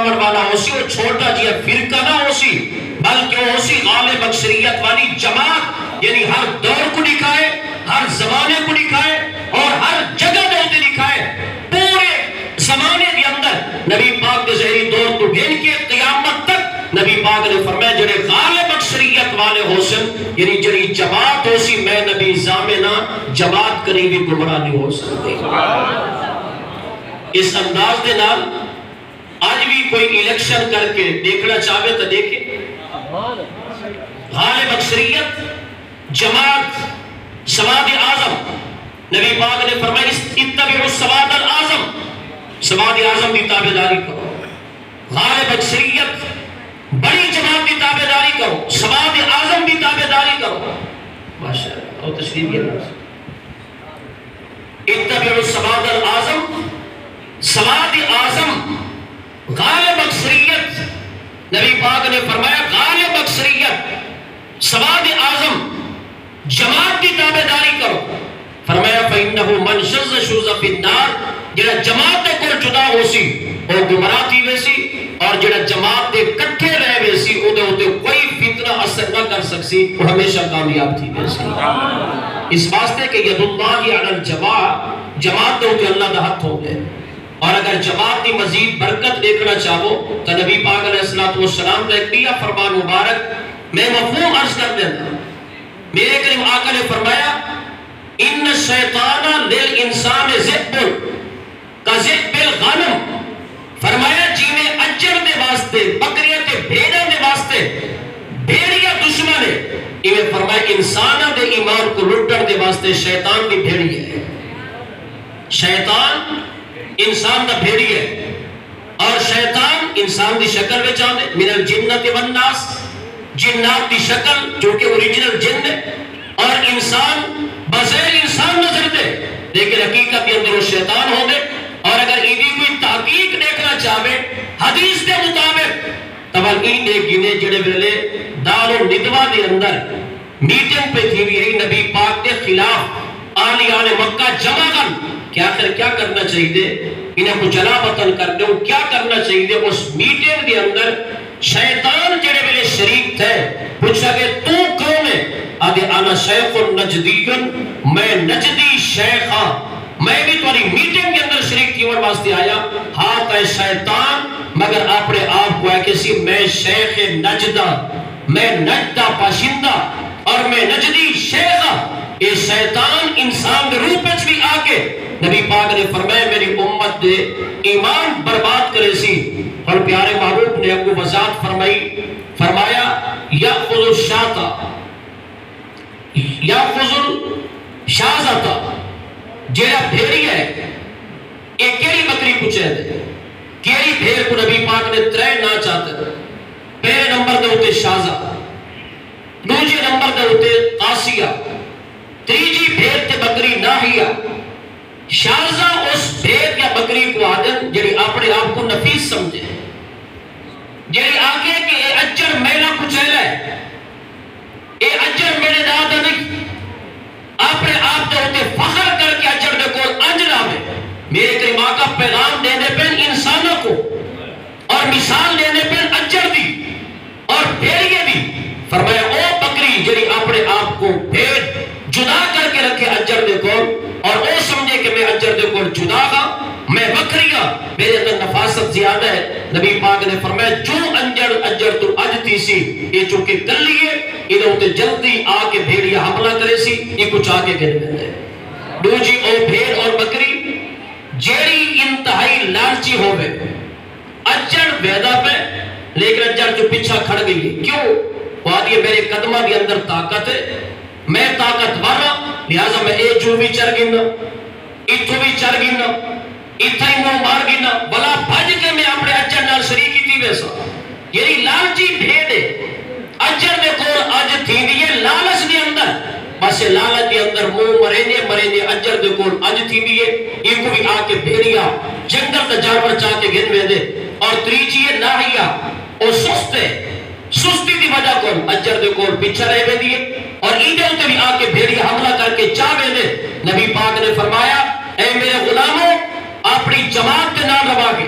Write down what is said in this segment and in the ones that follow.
چلاون والا ہو سی وہ چھوٹا جیا فرقہ نہ ہو سی بلکہ وہ ہو سی غالب اکثریت والی جماعت یعنی ہر دور کو دکھائے ہر زمانے کو دکھائے اور ہر جگہ دے دکھائے پورے زمانے کے اندر نبی پاک کے ظہری دور تو گھن کے قیامت تک نبی پاک نے فرمایا جڑے غالب اکثریت والے ہو سن یعنی جڑی جماعت ہو سی میں نبی زامنہ جماعت کری بھی گمراہ نہیں ہو سکتے اس انداز دے نال آج بھی کوئی الیکشن کر کے دیکھنا چاہے تو دیکھے غالب اکثریت جماعت سواد اعظم نبی پاک نے فرمایا اتبعوا السواد الاعظم سواد اعظم کی تابعداری کرو غالب اکثریت بڑی جماعت کی تابعداری کرو سواد اعظم کی تابعداری کرو ماشاءاللہ اور تشریف یہ اتبعوا السواد الاعظم سواد اعظم غالب اکثریت نبی پاک نے فرمایا غالب اکثریت سواد اعظم جماعت کی تابعداری کرو فرمایا فَإِنَّهُ مَنْ شَزَّ شُزَّ فِي النَّارِ جڑا جماعت کو جدا ہو سی وہ گمراہ تھی ویسی اور جڑا جماعت دے کٹھے رہ ویسی او دے ہوتے کوئی فتنہ اثر نہ کر سکسی وہ ہمیشہ کامیاب تھی ویسی اس واسطے کہ ید اللہ علی الجماع جماعت دے ہوتے اللہ دا ہاتھ ہو گئے اور اگر جماعت کی مزید برکت دیکھنا چاہو تو نبی پاک علیہ السلام کا ایک دیا فرمان مبارک میں مفہوم عرض کر دیتا میرے کریم آقا نے فرمایا ان الشیطان للانسان ذئب کا ذئب الغنم فرمایا جی میں اجر دے واسطے بکریاں تے بھیڑاں دے واسطے بھیڑیا دشمن ہے انہیں فرمایا انسانہ دے ایمان کو لٹن دے واسطے شیطان بھی بھیڑی ہے شیطان انسان دا بھیڑی ہے اور شیطان انسان دی شکل میں چاہتے من الجنت والناس جنات دی شکل جو کہ اوریجنل جن ہے اور انسان بظاہر انسان نظر دے لیکن حقیقت کے اندر وہ شیطان ہو گئے اور اگر انہی کوئی تحقیق دیکھنا چاہے حدیث کے مطابق تب انہیں گنے جڑے ویلے دار و ندوہ دے اندر میٹنگ پہ تھی بھی نبی پاک کے خلاف آل مکہ جمع کر کہ آخر کیا کرنا چاہیے انہیں کو جلا وطن کر دے کیا کرنا چاہیے اس میٹنگ کے اندر شیطان جڑے ویلے شریک تھے پوچھا کہ تو کون ہے آدھے آنا شیخ نجدی میں نجدی شیخ ہاں میں بھی تمہاری میٹنگ کے اندر شریک تھی اور واسطے آیا ہاتھ ہے شیطان مگر اپنے آپ کو ہے کسی میں شیخ نجدہ میں نجدہ پاشندہ اور میں نجدی شیخ ہاں یہ شیطان انسان کے روح پچ بھی آکے نبی پاک نے فرمایا میری امت دے ایمان برباد کرے سی اور پیارے محبوب نے ابو وضاحت فرمایا یأخذ الشاتا یأخذ الشازتا جیڑا بھیڑی ہے ایک کیڑی بکری پوچھے دے کیڑی بھیڑ کو نبی پاک نے ترے نہ چاہتے پہلے نمبر دے ہوتے شازہ دوسرے نمبر دے ہوتے قاسیہ تیجی بھیڑ تے بکری ناہیہ شازہ اس بھیڑ یا بکری کو آدم جڑی اپنے آپ کو نفیس سمجھے جڑی آگے کہ اے اجر میرا کچھیلا ہے اے اجر میرے دادا نہیں اپنے آپ دے ہوتے فخر کر کے اجر دے کو اجرہ میں میرے کریم آقا پیغام دینے پہ انسانوں کو اور مثال دینے پہ اجر دی اور بھیڑیے بھی فرمایا او بکری جڑی اپنے آپ کو بھیڑ جدا کر کے رکھے اجر دے کو اور او سمجھے کہ میں اجر دے کو جدا گا میں بکریہ میرے اندر نفاست زیادہ ہے نبی پاک نے فرمایا جو اجر تو اج تھی سی یہ چونکہ کر لیے انہوں ہوتے جلدی آکے بھیڑیا حملہ کرے سی یہ کچھ آگے گھر میں دو جی او بھیڑ اور بکری جیڑی انتہائی لالچی ہوئے اجر ویدہ پہ لیکن اجر جو پیچھا کھڑ گئی ہے کیوں وہ آدھی میرے قدمہ کے اندر طاقت ہے میں طاقت وارا لہذا میں اے جو بھی چر گنا اتھو بھی چر گنا اتھا ہی مو مار گنا بلا بھج کے میں اپنے اجر نال شریکی تھی ویسا یعنی لالچی بھیڑے اجر میں کون آج تھی دیئے لالچ دے اندر بس لالچ دے اندر مو مرینے اجر دے کون آج تھی دیئے یہ کو بھی آکے بھیڑیا جنگل تا جانور چاہتے گن میں دے اور تریجیے ناہیا اور سستے سستی دی وجہ کون اجر دے کون پیچھا رہے میں دیئے اور ایڈے ہوتے بھی آکے بھیڑیا حملہ کر کے چاہ میں دے نبی پاک نے فرمایا اے میرے غلاموں اپنی جماعت کے نام روا گے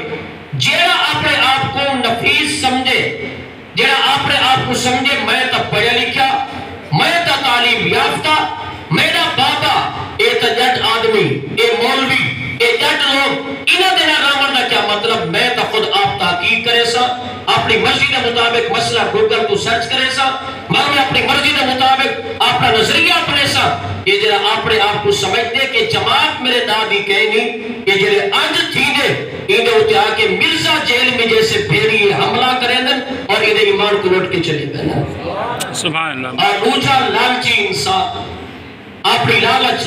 جیڑا اپنے آپ کو اپنے آپ کو سمجھے میں تو پڑھا لکھا، میں تو تعلیم یافتہ، میرا بابا اے تو جٹ آدمی، اے مولوی، اے جٹ لوگ، انہاں دے نال رہن دا کیا مطلب؟ میں تو خود آپ تحقیق کرے سا، اپنی مرضی کے مطابق مسئلہ گوگل تو سرچ کرے سا، میں اپنی مرضی کے مطابق اپنا نظریہ اپنے سا، یہ جڑا اپنے آپ کو سمجھتے کہ جماعت میرے دادی کہنی، یہ جڑے انج تھی دے انہیں ہوتے آکے مرزا جیل میں جیسے پھیری حملہ کریں دن اور انہیں ایمان کو لوٹ کے چلے گئے۔ سبحان اللہ۔ اور دوسرا لالچی انسان اپنی لالچ،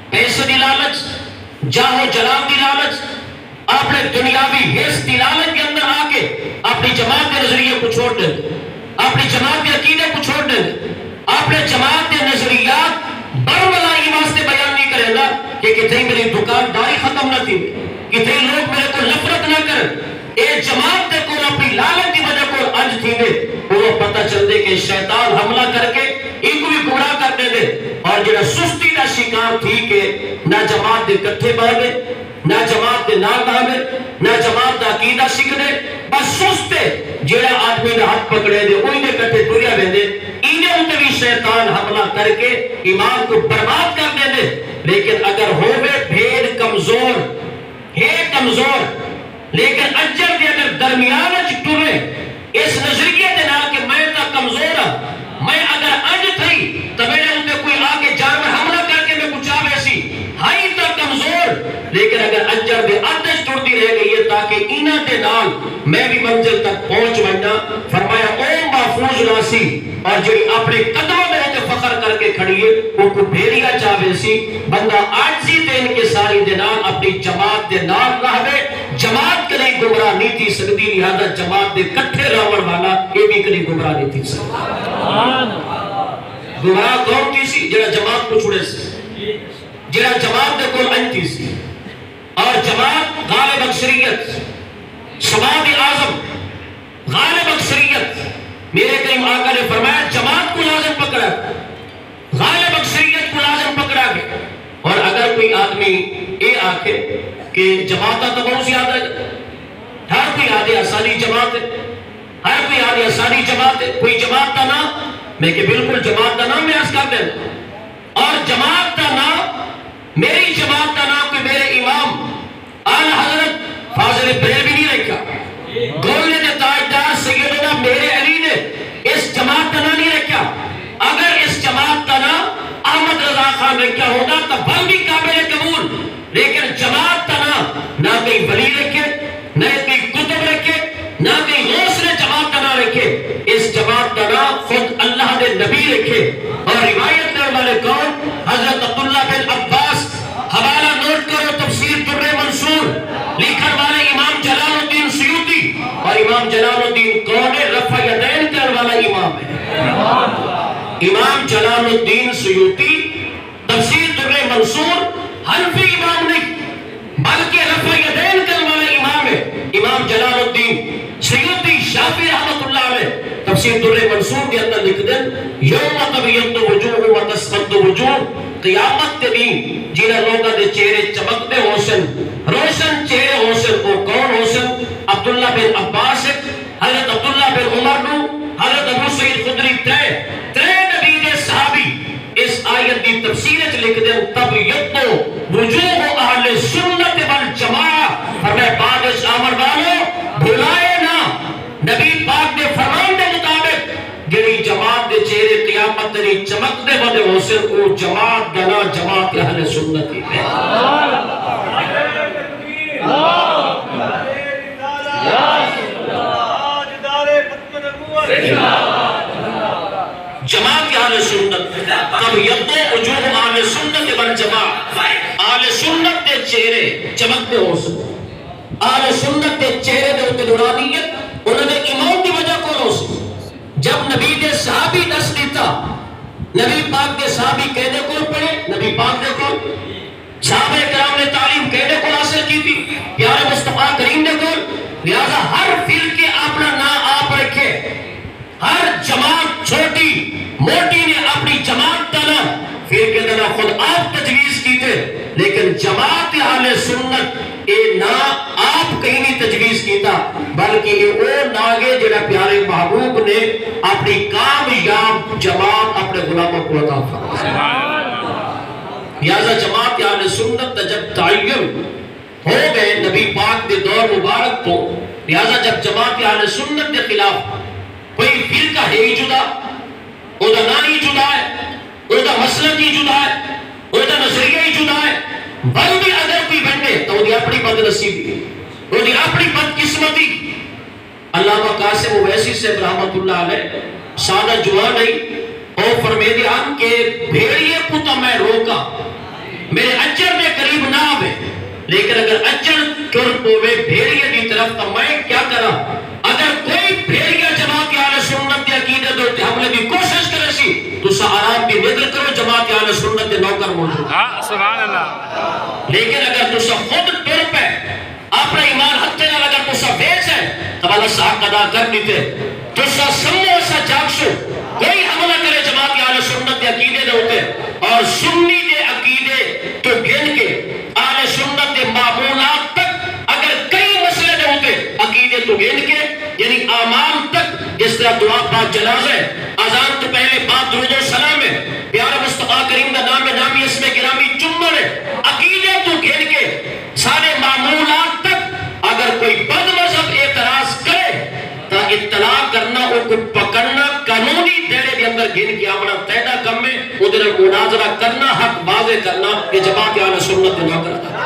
پیسے دی لالچ، جاہو جلال دی لالچ، اپنے دنیاوی حیث دی لالچ کے اندر آکے اپنی جماعت کے نظریے کو چھوڑ دیں، اپنی جماعت کے عقیدے کو چھوڑ دیں، اپنے جماعت کے نظریات برملائی واسطے بیان نہیں کرے گا کہ کتنی میری دکانداری ختم نہ تھی، کتنے لوگ میرے کو نفرت نہ کریں۔ اے جماعت دے کو اپنی لالچ کی وجہ کو انج تھی دے، وہ پتہ چل دے کہ شیطان حملہ کر کے ان کو بھی گمراہ کر دے دے، اور جڑا سستی دا شکار تھی کہ نہ جماعت دے کٹھے باندھے، نہ جماعت دے نام باندھے، نہ جماعت دا عقیدہ سکھ دے، بس سستے جڑا آدمی دا ہاتھ پکڑے دے وہی دے کٹھے ٹریا ویندے، انہیں انتے بھی شیطان حملہ کر کے ایمان کو برباد کر دے دے۔ لیکن اگر ہوئے بھیڑ کمزور ہے، کمزور لیکن اجر دے اگر درمیان ٹرے اس نظریے دے نال کہ میں تا کمزور ہوں، میں اگر انج تھی تو میرے انتے کوئی آگے جانور حملہ کر کے میں کچھ آوے سی، ہائی تا کمزور، لیکن اگر اجر دے آدش ٹرتی رہ گئی ہے تاکہ انہ دے نال میں بھی منزل تک پہنچ بننا۔ فرمایا او محفوظ ناسی، اور جو اپنے قدموں میں ہوتے فخر کر کے کھڑی ہے وہ کو بھیڑیا چاہے سی، بندہ آجزی دین کے ساری دنان اپنی جماعت دے نال رہے، جماعت کے لئے گمراہ نہیں تھی سکتی، لہذا جماعت دے کٹھے راور والا یہ بھی کلی گمراہ نہیں تھی سکتی۔ گمراہ کون تھی سی؟ جڑا جماعت کو چھوڑے سی، جڑا جماعت دے کول انج تھی سی، اور جماعت غالب اکثریت، سماعت اعظم غالب اکثریت، میرے کریم آقا نے فرمایا جماعت کو لازم پکڑا، غالب اکثریت کو لازم پکڑا گیا۔ اور اگر کوئی آدمی یہ آکھے کہ جماعتہ تو بہت سی آدھا ہے، ہر کوئی آدھے آسانی جماعت ہے، ہر کوئی آدھے آسانی جماعت ہے، کوئی جماعت کا نام، میں کہ بالکل جماعت کا نام میں عرض کر دینا، اور جماعت کا نام، میری جماعت کا نام کوئی میرے امام اعلی حضرت فاضل بریلوی نہیں رکھا، گولنے دے تاجدار سیدنا میرے علی نے اس جماعت کا نام نہیں رکھا۔ اگر اس جماعت کا نام احمد رضا خان رکھا ہوگا تو بل بھی قابل قبول، لیکن جماعت کا نام نہ کوئی ولی رکھے، نہ کوئی کتب رکھے، نہ کوئی غوث نے جماعت کا نام رکھے، اس جماعت کا نام خود اللہ نے نبی رکھے۔ اور روایت کرنے والے کون؟ حضرت عبداللہ بن عباس، حوالہ نوٹ کرو تفسیر در منصور، لکھن والے امام جلال الدین سیوطی، اور امام جلال الدین کون ہے؟ رفع یدین کرنے والا امام ہے، امام جلال الدین سیوطی، تفسیر در منصور، حنفی امام نہیں بلکہ رفع یدین کرنے والا امام ہے، امام جلال الدین سیوطی شافعی رحمت اللہ علیہ تفسیر در منصور کے اندر لکھ دیں یوم تبیض وجوہ و تسود وجوہ، قیامت کے دن جنہیں لوگوں کے چہرے چمکتے ہوسن، روشن چہرے ہوسن، وہ کون ہوسن؟ عبداللہ بن عباس، حضرت عبداللہ بن عمر نو، حضرت ابو سعید خدری، ترے نبی دے صحابی اس آیت دی تفسیر لکھ دیں تبیض وجوہ اہل سنت والجماعہ، فرمائے بعد اس آمر والو بھلائے نا، نبی پاک نے فرمان دے مطابق جنہی جماعت دے چہرے قیامت تری چمک دے بندے حسن او جماعت دنا جماعت اہل سنتی ہے۔ جماعت اہل سنت تب یدو وجوہ اہل سنت والجماعت، اہل سنت دے چہرے چمک دے حسن، اہل سنت دے چہرے دے اوپر نورانیت، انہوں نے ایمان دی وجہ کو حسن۔ جب نبی دے صحابی دس دیتا، نبی پاک دے صحابی کہنے کو پڑھے، نبی پاک دے کو صحابہ کرام نے تعلیم کہنے کو حاصل کی تھی، پیارے مصطفیٰ کریم نے کو، لہذا ہر فرقے اپنا نام آپ رکھے، ہر جماعت چھوٹی موٹی نے اپنی جماعت کا نام فرقے کا نام خود آپ تجویز کی تھے، لیکن جماعت اہل سنت اے نا آپ کہیں نہیں تجویز کیتا، بلکہ یہ وہ ناگے جڑا پیارے محبوب نے اپنی کامیاب جماعت اپنے غلاموں کو عطا فرمائی۔ لہذا جماعت اہل سنت جب تعین ہو گئے نبی پاک کے دور مبارک کو، لہذا جب جماعت اہل سنت کے خلاف کوئی فرقہ ہے ہی جدا، وہ دا نا ہی جدا ہے، وہ دا مسلک ہی جدا ہے، وہ دا نظریہ ہی جدا ہے، بل بھی اگر کوئی بننے تو وہ دی اپنی بد نصیبی، وہ دی اپنی بد قسمتی۔ علامہ قاسم اویسی سے رحمت اللہ علیہ سادہ جوان نہیں اور فرمے دیان کہ بھیڑیے کو تو میں روکا، میرے اجر میں قریب نہ آوے، لیکن اگر اجر ٹر پوے بھیڑیے دی طرف تو میں کیا کرا؟ اگر کوئی بھیڑیا جماعت اہل سنت کے عقیدے دوتے حملے کی کوشش کرے سی تو سہارات بھی نظر کرو جماعت اہل سنت کے نوکر موجود۔ سبحان اللہ۔ لیکن اگر تو سا خود ٹر پہ اپنا ایمان ہتھے نہ لگا تو سا بیچ ہے تو اللہ صاحب ادا کر لیتے تو سا سمو سا جاکشو کوئی حملہ کرے جماعت اہل سنت کے عقیدے دوتے اور سنی دے عقیدے تو گن کے اہل سنت کے معمولات تک اگر کئی مسئلے دوتے عقیدے تو گن کے یعنی اعمال تک جس طرح دعا پاک جنازہ ہے، اذان تو پہلے بات درود و سلام ہے، پیارا مصطفیٰ کریم کا نام ہے، نامی اسم گرامی چمر ہے، عقیدے تو گن کے سارے معمولات تک اگر کوئی بد مذہب اعتراض کرے تو اطلاع کرنا اور کو پکڑنا قانونی دیڑے کے اندر گن کے آمنا تیدہ کم میں ادھر مناظرہ کرنا حق واضح کرنا کہ جماعت اہل سنت نہ کرتا۔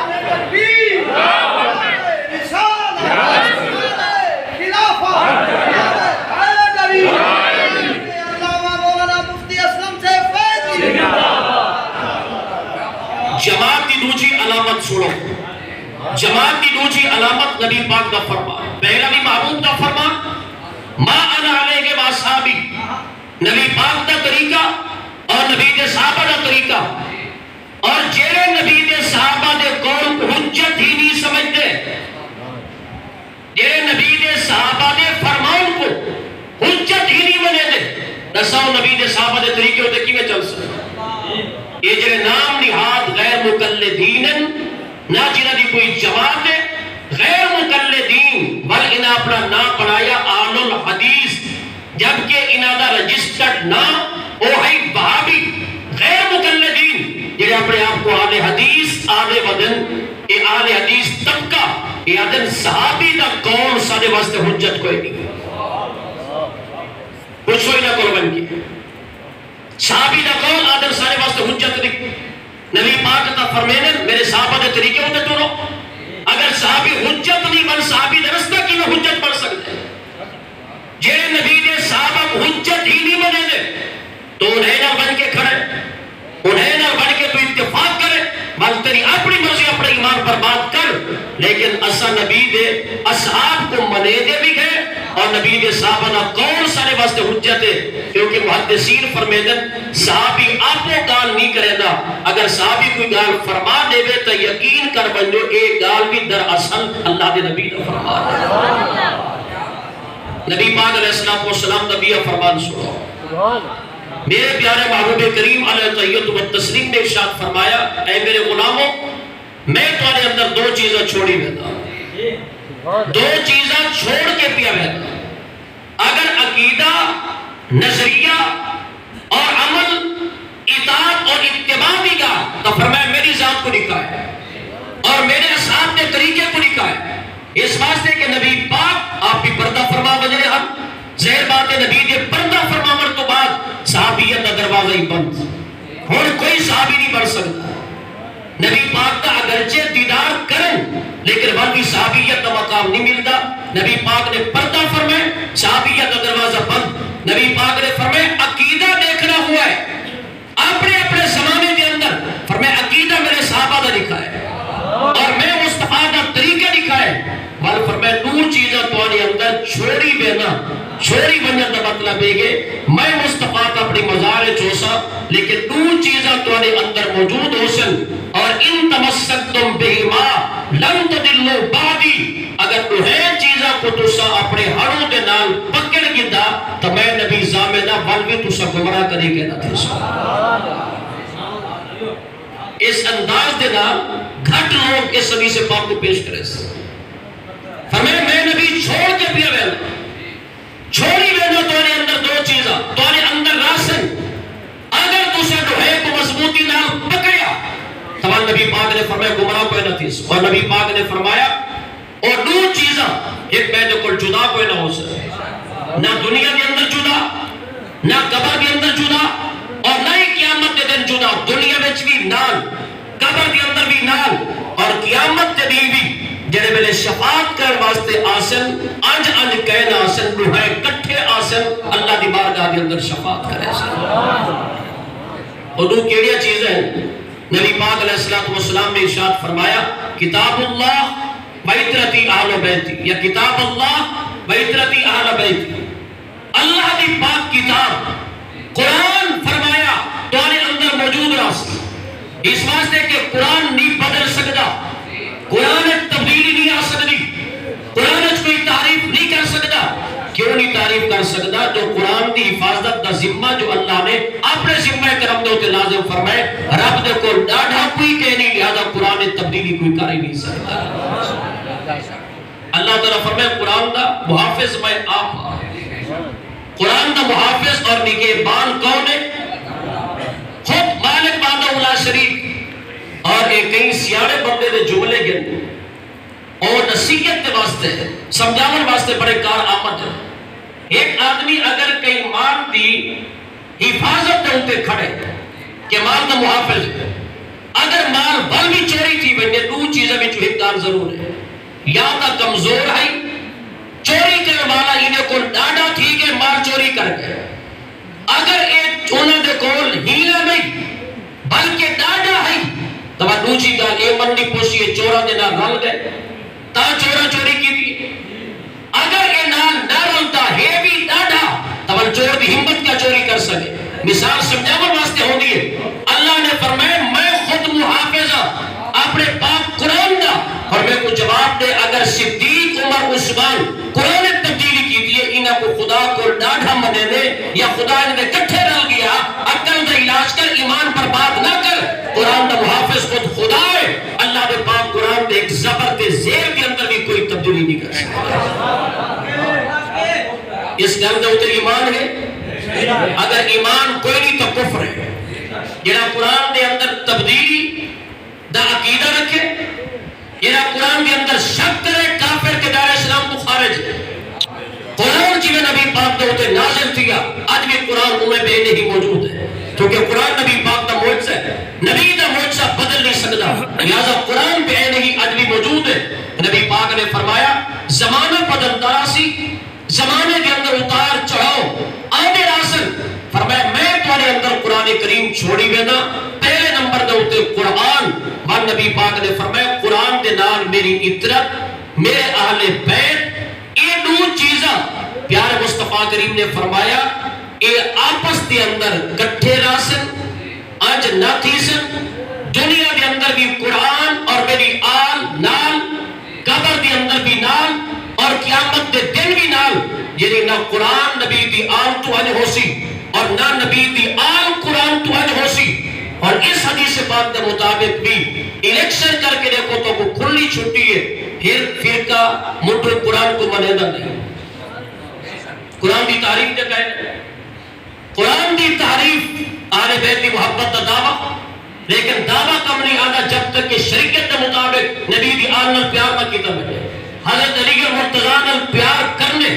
جماعت کی دوسری علامت سنو، جماعت کی دوسری علامت نبی پاک کا فرمان، پہلا بھی محبوب کا فرمان ما انا علیہ و اصحابی، نبی پاک کا طریقہ اور نبی کے صحابہ کا طریقہ، اور جیرے نبی کے صحابہ دے قوم کو حجت ہی نہیں سمجھتے، جیرے نبی کے صحابہ دے فرمان کو حجت ہی نہیں بنے دے رساؤ نبی کے صحابہ دے طریقے ہوتے کی میں چل سکتے یہ جنہیں نام نہاد غیر مقلدین نہ جنہ دی کوئی جماعت ہے غیر مقلدین بل انہا اپنا نام پڑھایا آل الحدیث جبکہ انہا دا رجسٹرڈ نام اوہی بہابی غیر مقلدین جنہیں اپنے آپ کو آل حدیث آل ودن اے آل حدیث طبقہ اے آدن صحابی دا کون سارے واسطے حجت کوئی نہیں کچھ ہوئی نہ قربان کی صحابی دا کون آدم سارے واسطے حجت نہیں نبی پاک تا فرمینے میرے صحابہ دے طریقے ہوتے تو اگر صحابی حجت نہیں بن صحابی درستہ کی وہ حجت بن سکتے جے نبی دے صحابہ حجت ہی نہیں بنے دے تو انہیں نہ بن کے کھڑے انہیں نہ بن کے تو اتفاق کرے بل تیری اپنی مرضی اپنے ایمان پر بات کر لیکن اسا نبی دے اصحاب کو منے دے بھی گئے اور نبی دے صحابہ نہ کون سارے واسطے حجت ہے کیونکہ محدثین فرمیدن صحابی آپ کو گال نہیں کرے دا اگر صحابی کوئی گال فرما دے بے تو یقین کر بن جو ایک گال بھی در اصل اللہ دے نبی نے فرما دے نبی پاک علیہ السلام نبی فرمان سنو میرے پیارے محبوب کریم علیہ طیت و تسلیم نے ارشاد فرمایا اے میرے غلاموں میں تمہارے اندر دو چیزیں چھوڑی بیتا دو چیزیں چھوڑ کے پیا بیتا اگر عقیدہ نظریہ اور عمل اطاعت اور اتباع بھی گا تو فرمایا میری ذات کو لکھا ہے اور میرے اصحاب کے طریقے کو لکھا ہے اس واسطے کہ نبی پاک آپ بھی پردہ فرما بجرے ہم زہر بات نبی کے پردہ فرماور تو بعد صحابیت کا دروازہ ہی بند اور کوئی صحابی نہیں بڑھ سکتا نبی پاک کا اگرچہ دیدار کریں لیکن وہ بھی صحابیت کا مقام نہیں ملتا نبی پاک نے پردہ فرمائے صحابیت کا دروازہ بند نبی پاک نے فرمائے عقیدہ دیکھنا ہوا ہے اپنے اپنے زمانے کے اندر فرمائے عقیدہ میرے صحابہ کا لکھا ہے اور میں مصطفیٰ کا طریقہ لکھا ہے بل فرمائے دور چیزیں تمہارے اندر چھوڑی بینا چھوڑی بننے کا مطلب ہے کہ میں مصطفیٰ کا اپنی مزار چوسا لیکن دور چیزیں تمہارے اندر موجود ہو سن اور ان تمسکتم بہما لن تدلوا بعدی اگر تمہیں چیزیں کو تسا اپنے ہڑوں دے نال پکڑ گدا تو میں نبی زامنہ بل بھی تسا گمراہ کرے گا نہ تھے اس انداز دے نال گھٹ لوگ اس سبھی سے پاک کو پیش کرے فرمائے میں نبی چھوڑ کے پیا ویلا چھوڑی ویلا تو ون نبی پاک نے فرمایا گمراہ کوئی نہ تھی اور نبی پاک نے فرمایا اور دو چیزاں ایک میں کو جدا کوئی نہ ہو سکے نہ دنیا کے اندر جدا نہ قبر کے اندر جدا اور نہ ہی قیامت کے دن جدا دنیا میں بھی نال قبر کے اندر بھی نال اور قیامت کے دن بھی جڑے میرے شفاعت کر واسطے آسن انج انج کہنا آسن دوہے کٹھے آسن اللہ دی بارگاہ کے اندر شفاعت کرے اور دو کیڑیا چیز ہیں نبی پاک علیہ السلام نے ارشاد فرمایا کتاب اللہ وعطرتی اہل بیتی یا کتاب اللہ وعطرتی اہل بیتی اللہ دی پاک کتاب قرآن فرمایا تمہارے اندر موجود راست اس واسطے کہ قرآن نہیں بدل سکتا قرآن تبدیلی نہیں آ سکتی قرآن کوئی تعریف نہیں کر سکتا کیوں نہیں تعریف کر سکتا جو قرآن کی حفاظت کا ذمہ جو اللہ نے اپنے ذمہ کرم دے تے لازم فرمائے رب دے کو ڈاڈھا کوئی کہہ نہیں لہذا قرآن تبدیلی کوئی کر ہی نہیں سکتا اللہ تعالیٰ فرمائے قرآن دا محافظ میں آپ قرآن دا محافظ اور نگہبان کون ہے خود مالک وحدہ لا شریک اور ایک کئی سیاڑے بندے دے جملے گن اور نصیحت کے واسطے سمجھاون واسطے بڑے کار آمد ہے ایک آدمی اگر کئی مال دی حفاظت دے ہوتے کھڑے کہ مال دا محافظ ہے اگر مال بھر بھی چوری تھی بندے دو چیزیں بھی جو حقدار ضرور ہے یا تا کمزور ہے چوری کرنے والا انہیں کو ڈاڈا تھی کہ مال چوری کر گئے اگر ایک انہوں دے کول ہیلا نہیں بلکہ ڈاڈا ہے تو وہ دوسری گال اے منڈی پوچھئے چورا دے نہ رل گئے تا چورا چوری کی تھی اگر اے نال نہ رلتا ہے بھی ڈاڈا تو وہ چور دی ہمت کیا چوری کر سکے مثال سمجھاون واسطے ہو دیئے اللہ نے فرمائے میں خود محافظہ اپنے پاک قرآن دا اور میں کو جواب دے اگر صدیق عمر عثمان قرآن تبدیلی کی دیئے انہاں کو خدا کو ڈاڑھا منے دے یا خدا انہیں کٹھے رل گیا عقل دا علاج کر ایمان پر بات نہ کر قرآن دا محافظ خود خدا ہے اللہ دے پاک قرآن دے ایک زبر دے زیر کے اندر بھی کوئی تبدیلی نہیں کر سکتا اس گھر دے ہوتے ایمان ہے اگر ایمان کوئی نہیں تو کفر ہے جنہاں قرآن دے اندر تبدیلی دا عقیدہ رکھے جنہاں قرآن کے اندر شک کرے کافر کے دائرہ اسلام کو خارج ہے قرآن جی میں نبی پاک دے ہوتے نازل کیا آج بھی قرآن انہیں بے نہیں موجود ہے کیونکہ قرآن نبی پاک دا معجزہ ہے نبی دا معجزہ بدل نہیں سکتا لہذا قرآن بے نہیں آج بھی موجود ہے نبی پاک نے فرمایا زمانہ بدلتا سی زمانے کے اندر اتار چڑھاؤ آنے راسن فرمایا میں تمہارے اندر قرآن کریم چھوڑی بینا پہلے نمبر دے ہوتے قرآن اور نبی پاک نے فرمایا قرآن دے نال میری عطرت میرے اہل بیت یہ دو چیزاں پیارے مصطفیٰ کریم نے فرمایا یہ آپس دے اندر کٹھے راسن آج نہ تھیسن دنیا دے اندر بھی قرآن اور میری آل نال قبر دے اندر بھی نال اور قیامت دے دن بھی نال یعنی نہ قرآن نبی دی آل تو انج ہو سی اور نہ نبی دی آل قرآن تو انج ہو سی اور اس حدیث پاک کے مطابق بھی الیکشن کر کے دیکھو تو کو کھلی چھٹی ہے پھر فرقہ مٹر قرآن کو منیدہ نہیں قرآن دی تعریف دے کہے قرآن دی تعریف آل بیت دی محبت دا دعویٰ لیکن دعویٰ کم نہیں آنا جب تک کہ شریعت کے مطابق نبی دی آل نال پیار نہ کیتا بجے حضرت علی مرتضیٰ نال پیار کرنے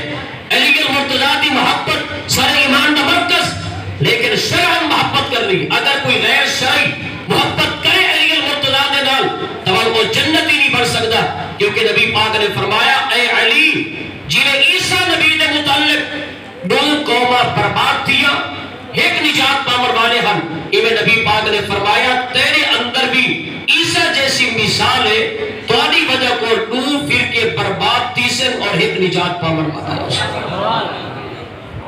علی مرتضیٰ دی محبت سارے ایمان دا مرکز لیکن شرعاً محبت کر رہی اگر کوئی غیر شرعی محبت کرے علی مرتضیٰ دے نال تو وہ جنت ہی نہیں بڑھ سکتا کیونکہ نبی پاک نے فرمایا اے علی جنہیں عیسیٰ نبی دے متعلق دو قومہ برباد دیا ایک نجات پامر والے ہم ایوے نبی پاک نے فرمایا تیرے اندر بھی عیسیٰ جیسی مثال ہے تو آنی وجہ کو دو فرقے برباد تیسن اور ایک نجات پامر والا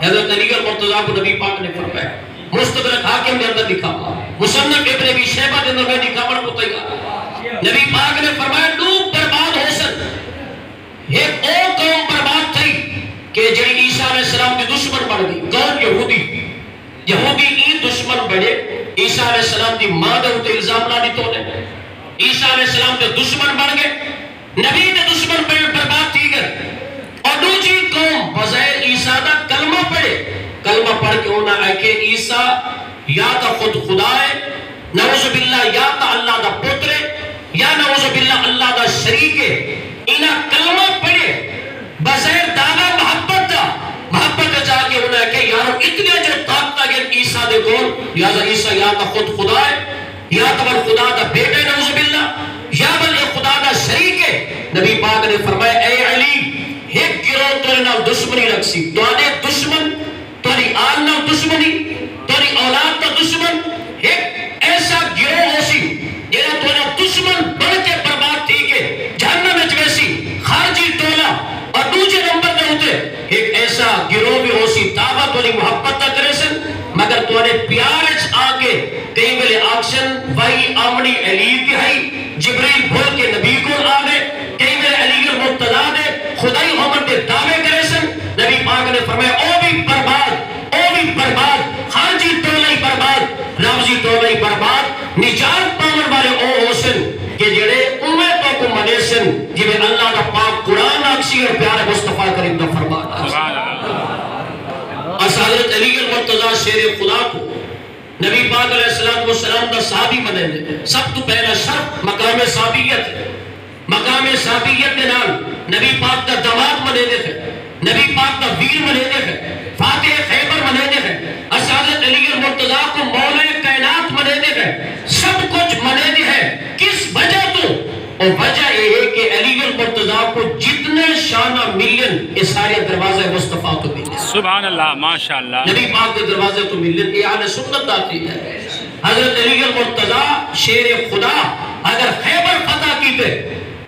حضرت علی مرتضیٰ کو نبی پاک نے فرمایا مستدرک حاکم کے اندر لکھا مصنف ابن ابی شیبہ کے اندر میں لکھا نبی پاک نے فرمایا دو برباد ہو سن ایک اور قوم برباد تھی کہ جڑی عیسیٰ علیہ السلام کی دشمن بڑھ گئی کون یہودی یہودی این دشمن بڑھے عیسیٰ علیہ السلام دی ماں دے ہوتے الزام لا دیتو نے عیسیٰ علیہ السلام دے دشمن بڑھ گئے نبی دے دشمن برباد تھی گئے اور دوسری قوم بظاہر عیسیٰ دا کلمہ پڑھے کلمہ پڑھ کے ہونا ہے کہ عیسیٰ یا تو خود خدا ہے نعوذ باللہ یا تا اللہ دا پتر یا نعوذ باللہ اللہ دا شریک ہے، انہاں کلمہ پڑھے بظاہر دعویٰ محبت دا، محبت جا کے انہاں کہ یارو اتنے جو طاقت اگر عیسیٰ دے کون، یا عیسیٰ یا تا خود خدا ہے، یا تا بل خدا دا بیٹا ہے نعوذ باللہ، یا بل اے خدا دا شریک ہے۔ نبی پاک نے فرمایا اے علی ایک گروہ تیرے نال دشمنی رکھ سی، تو آنے دشمن تیری آل نال دشمنی، تیری اولاد تا دشمن، ایک ایسا گروہ ہو سی جنہاں تو انہاں دشمن بڑھ کے برباد تھی کہ جہنم میں جویسی خارجی ٹولا، اور دوسرے نمبر میں ہوتے ایک ایسا گروہ بھی ہو سی دعویٰ تو نہیں محبت تا کرے سن مگر تو انہیں پیارچ آگے کئی ملے آکشن وہی آمنی علی تہائی جبریل بھول کے نبی کو آگے کئی ملے علی المرتضی دے خدای محمد دے دعوے کرے سن۔ نبی پاک نے فرمایا او بھی برباد خارجی ٹولہ ہی برباد لفظی ٹولہ ہی برباد، نجات پاون والے او حسن کہ جڑے امیتوں کو منے سن جنہیں اللہ کا پاک قرآن آکسی اور پیارے مصطفیٰ کریم کا فرمان اس حضرت علی المرتضی شیر خدا کو نبی پاک علیہ السلام کا صحابی منے دے۔ سب تو پہلا شرط مقام صحابیت، مقام صحابیت کے نام نبی پاک کا داماد منے دے، نبی پاک کا ویر منے دے، فاتح خیبر منے دے، اس حضرت علی المرتضی کو مولا کائنات منے دے، سب کچھ منے دے ہے۔ کس وجہ تو؟ اور وجہ یہ ہے کہ علی المرتضی کو جتنے شانہ ملین اس سارے دروازے مصطفیٰ تو ملین، سبحان اللہ ماشاءاللہ، نبی پاک کے دروازے تو ملین، یہ اہل سنت آتی ہے۔ حضرت علی المرتضی شیر خدا اگر خیبر فتح کیتے،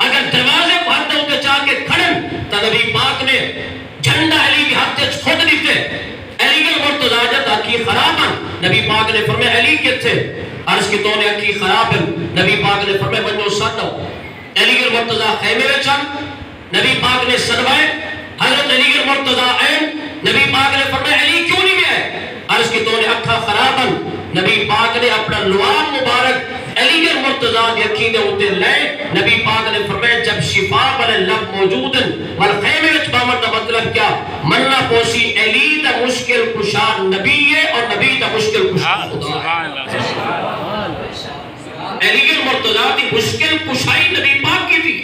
اگر دروازے کو ہاتھ ہوتے چاہ کے کھڑن تو نبی پاک نے جھنڈا علی کے ہاتھ خود دیتے، علی المرتضی جب اکی خرابن نبی پاک نے فرمایا علی کتھے؟ عرض کی تو نے اکی خرابن نبی پاک نے فرمایا بنو سنو، علی المرتضی خیمے میں چند نبی پاک نے سنوائے، حضرت علی المرتضی این نبی پاک نے فرمایا علی کیوں نہیں گئے؟ عرض کی تو نے اکھا خرابن نبی پاک نے اپنا لواب مبارک علی المرتضی کی اکھی نے ہوتے لئے، نبی پاک نے فرمایا جب شفا والے لب موجودن والخیمے وچ بامر دا مطلب کیا مننا پوسی علی دا مشکل کشا نبی ہے اور نبی دا مشکل کشا خدا ہے۔ علی المرتضی دی مشکل کشائی نبی پاک کی تھی،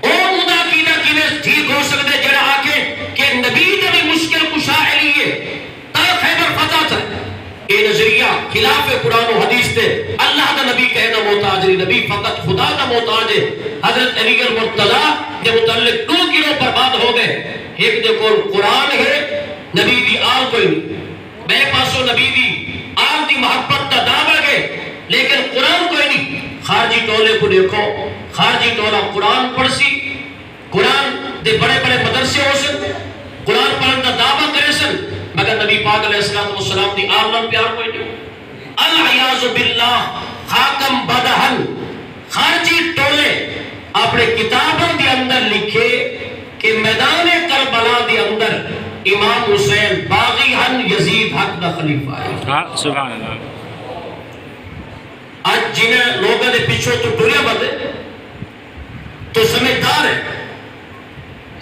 اور مدہ کینا ٹھیک ہو سکتے جڑا آکے کہ نبی دا بھی مشکل کشا علی ہے تر خیبر فتح تھا۔ یہ نظریہ خلاف قرآن و حدیث تے اللہ دا نبی کہنا محتاج نہیں، نبی فقط خدا دا محتاج ہے۔ حضرت علی المرتضی کے متعلق دو گروہ برباد ہو گئے، ایک دے کول قرآن ہے نبی دی آل کوئی نہیں، بے پاسو نبی دی آل دی محبت دا دعویٰ گئے لیکن قرآن کوئی نہیں۔ خارجی ٹولے کو دیکھو، خارجی ٹولہ قرآن پڑھ سی، قرآن دے بڑے بڑے مدرسے ہو سن، قرآن پڑھن دا دعویٰ کرے سن مگر نبی پاک علیہ السلام دی آلن پیار کوئی نہیں۔ العیاذ باللہ خاکم بدہن خارجی ٹولے اپنے کتابوں دی اندر لکھے کہ میدان کربلا دی اندر امام حسین باغی ہن یزید حق دا خلیفہ ہے۔ سبحان اللہ۔ آج جنہیں لوگوں نے پیچھو تو ٹولے بندے تو سمجھدار ہے،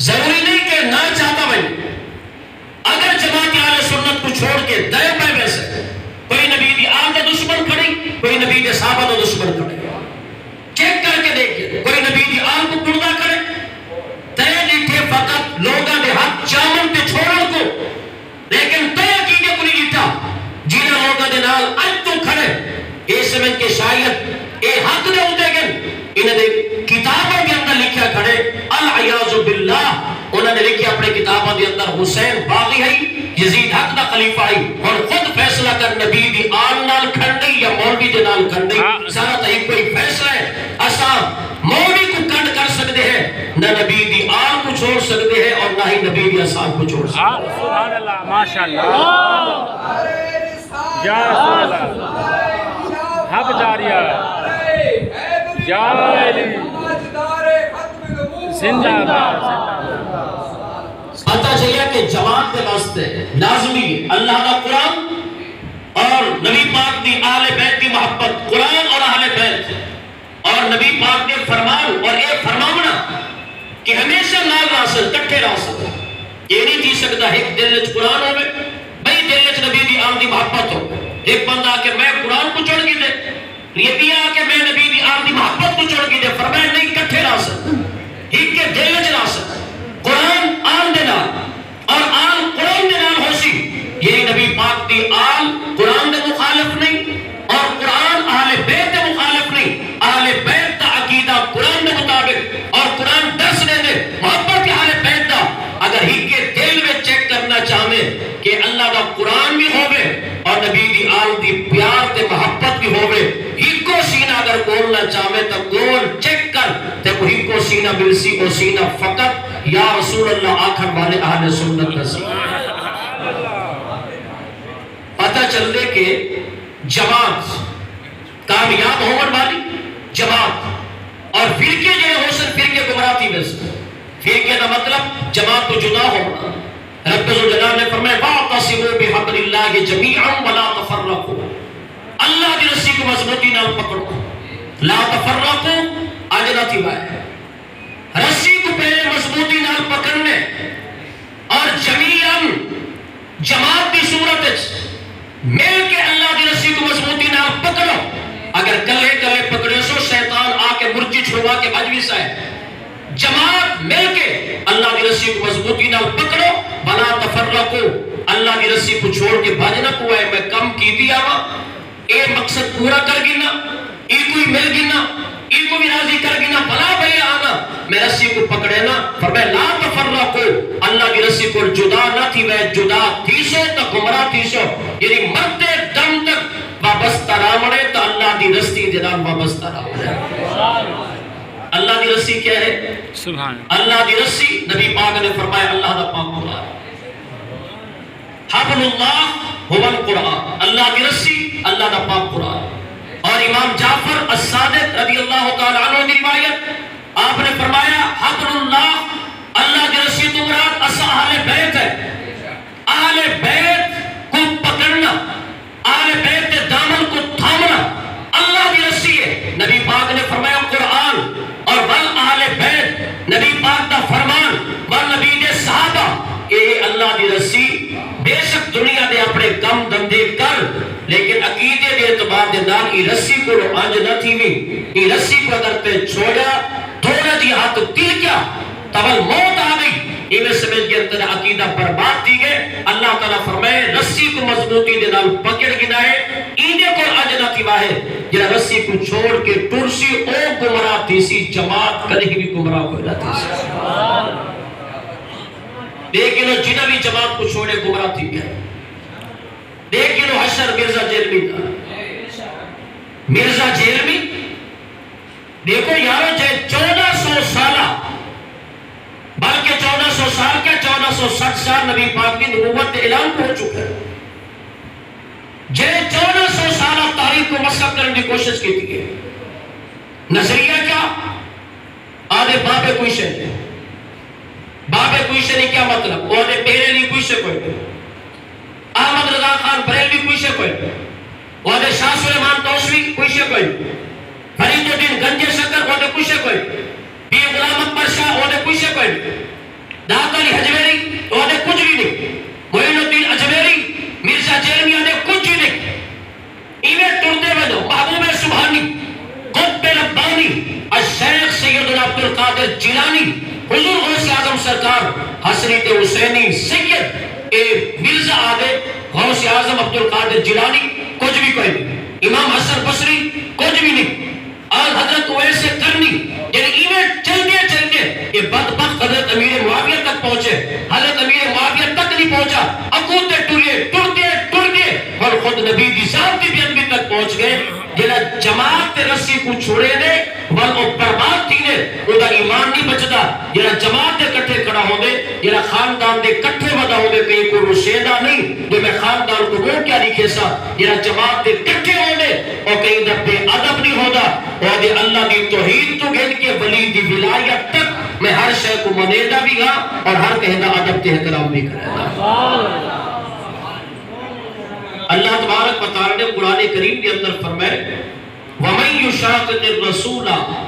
ضروری نہیں کہ نہ چاہتا بھائی اگر جماعت اہل سنت کو چھوڑ کے دائیں بائیں ویسے کوئی نبی دی آل دا دشمن کھڑی، کوئی نبی دی صحابہ دا دشمن کھڑی، چیک کر کے دیکھئے کوئی نبی دی آل کو پردہ کرے تیرے لیٹھے فقط لوگاں دے حق چامن تے چھوڑن کو، لیکن تے عقیدے کو نہیں لیٹھا جنہاں لوگاں دے نال اج تو کھڑے یہ سمجھ کے شاید اے حق دے ہوتے گئے انہیں دے کتابوں کے اندر لکھیا کھڑے العیاذ باللہ، انہوں نے لکھیا اپنے کتابوں کے اندر حسین باغی ہے یزید حق دا خلیفہ ہے اور خود فیصلہ کر نبی دی آن نال کھڑی یا مولوی دے نال کھڑی سارا تہی کوئی فیصلہ ہے اسا مولوی کو کھڑ کر سکتے ہیں نہ نبی دی آن کو چھوڑ سکتے ہیں اور نہ ہی نبی دی اصحاب کو چھوڑ سکتے ہیں۔ سبحان اللہ ماشاءاللہ، یا رسول اللہ حق جاریہ یا علی زندہ باد۔ پتہ چلیا کہ جماعت کے واسطے لازمی اللہ کا قرآن اور نبی پاک دی اہل بیت کی محبت، قرآن اور اہل بیت اور نبی پاک کے فرمان اور اے فرماونا کہ ہمیشہ نال راسل کٹھے راسل یہ نہیں تھی سکتا ایک دل وچ قرآن ہوئے بھئی دل وچ نبی دی آل دی محبت ہو، ایک بندہ آ کے میں قرآن کو چھوڑ کے دے، یہ بھی آ کے میں نبی دی آپ دی محبت کو چھوڑ کے دے، فرمایا نہیں کٹھے رہ سکتے، ایک کے دل میں چلا سکتے، قرآن آن دینا اور آن قرآن دینا ہو سی، یہی نبی پاک دی آل قرآن دے مخالف نہیں اور قرآن اہل بیت دے مخالف نہیں، اہل بیت دا عقیدہ قرآن دے مطابق اور قرآن درس دے دے محبت کے اہل بیت دا، اگر ہی کے دل میں چیک کرنا چاہے کہ اللہ دا قرآن بھی ہوئے اور نبی دی آل دی پیار تے محبت بھی ہوئے، ہی کو سینہ اگر گولنا چاہے تو گول چیک کر تے وہ ہی کو سینہ ملسی او سینہ فقط یا رسول اللہ آخر والے اہل سنت نسی۔ پتہ چل دے کہ جماعت کامیاب ہونے والی جماعت اور فرقے جو ہو سن فرقے گمراہ تھی ویسے، فرقے کا مطلب جماعت تو جدا ہونا۔ رب جلال نے فرمایا واعتصموا بحبل اللہ جمیعا ولا تفرقوا، اللہ دی رسی کو مضبوطی نال پکڑو، لا تفرقوا آج نہ تھی بات، رسی کو پہلے مضبوطی نال پکڑنے اور جمیعا جماعت کی صورت مل کے اللہ دی رسی کو مضبوطی نال پکڑو، اگر کلے کلے پکڑے سو شیطان آ کے مرچی چھڑوا کے بج بھی سائے، جماعت مل کے اللہ دی رسی کو مضبوطی نال پکڑو، بلا تفرقو اللہ دی رسی کو چھوڑ کے بھاج نہ کوئے میں کم کی دیا وا، اے مقصد پورا کر گنا، ای کوئی مل گنا، ای کو بھی راضی کر گنا، بلا بھئی آنا میں رسی کو پکڑے نا، فرمائے لا تفرقو اللہ دی رسی کو جدا نہ تھی وے جدا تیسو تا گمراہ تیسو، یعنی مرتے دم تک وابستہ رامنے تا اللہ دی رسی جنان وابستہ رامنے۔ اللہ دی رسی کیا ہے؟ سبحان اللہ دی رسی نبی پاک نے فرمایا اللہ دا پاک قرآن، حبل اللہ هو القرآن، اللہ دی رسی اللہ دا پاک قرآن۔ اور امام جعفر الصادق رضی اللہ تعالی عنہ کی روایت آپ نے فرمایا حبل اللہ اللہ دی رسی تو مراد اہل بیت ہے، اہل بیت کو پکڑنا، اہل بیت کے دامن کو تھامنا اللہ دی رسی ہے۔ نبی پاک نے فرمایا قرآن اور ول اہل بیت، نبی پاک دا فرمان ول نبی دے صحابہ، یہ اللہ دی رسی بے شک دنیا دے اپنے کم دندے کر لیکن عقیدے دے اعتبار دے نال ای رسی کو آنج نہ تھی وی، ای رسی کو اگر تے چھوڑا تھوڑا جی ہاتھ تل کیا تول موت آ گئی، ایمیں سمجھ گئے تیرا عقیدہ برباد دی گئے۔ اللہ تعالیٰ فرمائے رسی کو مضبوطی دے نال پکڑ گنائے، اینے کو آنج نہ تھی واہے جنہا رسی کو چھوڑ کے ٹرسی او گمراہ تیسی جماعت کدھی بھی گمراہ ہوئے نہ تیسی، لیکن جنہا بھی جماعت کو چھوڑے گمراہ تھی گئے۔ لیکن حشر مرزا جیلمی تھا، مرزا جیلمی دیکھو یارو جے 1400 سالہ بلکہ 1400 سال کیا 1460 سال نبی پاک کی نبوت اعلان ہو چکا ہے، جے 1400 سالہ تاریخ کو مسخ کرنے کی کوشش کی تھی۔ نظریہ کیا؟ آدھے بابے کوئی شہر، بابے کوئی شہر کیا مطلب؟ وہ آدھے پیرے لی کوئی شہر کوئی، احمد رضا خان بریلوی کوئی شہر کوئی، وہ آدھے شاہ سلیمان توسوی کوئی شہر کوئی، فرید الدین گنجے شکر وہ آدھے کوئی شہر کوئی، پیر غلام اکبر شاہ وہ آدھے کوئی شہر کوئی، داتا علی حجویری وہ آدھے کچھ بھی نہیں، معین الدین اجمیری مرزا جیلمی آدھے کچھ بھی نہیں، ایویں ٹردے وجہ محبوب سبحانی قطب ربانی الشیخ سیدنا عبدالقادر جیلانی حضور غوث اعظم سرکار حسنیت حسینی سید اے مرزا آدھے غوث اعظم عبدالقادر جیلانی کچھ بھی کوئی نہیں، امام حسن بصری کچھ بھی نہیں، اور حضرت اویس کرنی یعنی ایویں چلتے چلتے یہ بدبخت حضرت امیر معاویہ تک پہنچے، حضرت امیر معاویہ تک نہیں پہنچا، اکوتے ٹرتے اور خود نبی دی ذات کی بیانوی تک پہنچ گئے، جنہا جماعت تے رسی کو چھوڑے دے ول او برباد تھی نے او دا ایمان نہیں بچدا، جنہا جماعت دے کٹھے کھڑا ہو دے، جنہا خاندان دے کٹھے ودا ہو دے کہیں کو رشیدہ نہیں جو میں خاندان کو وہ کیا نہیں کھیسا، جنہا جماعت دے کٹھے ہو دے اور کہیں دا بے عدب نہیں ہو دا اور دے اللہ دی توحید تو گھن کے ولی دی ولایت تک میں ہر شے کو منیدہ بھی گا اور ہر کہنا عدب تے احترام بھی کرے گا۔ اللہ تبارک و تعالی نے قرآن کریم کے اندر فرمائے وَمَن يُشَاقِقِ الرَّسُولَ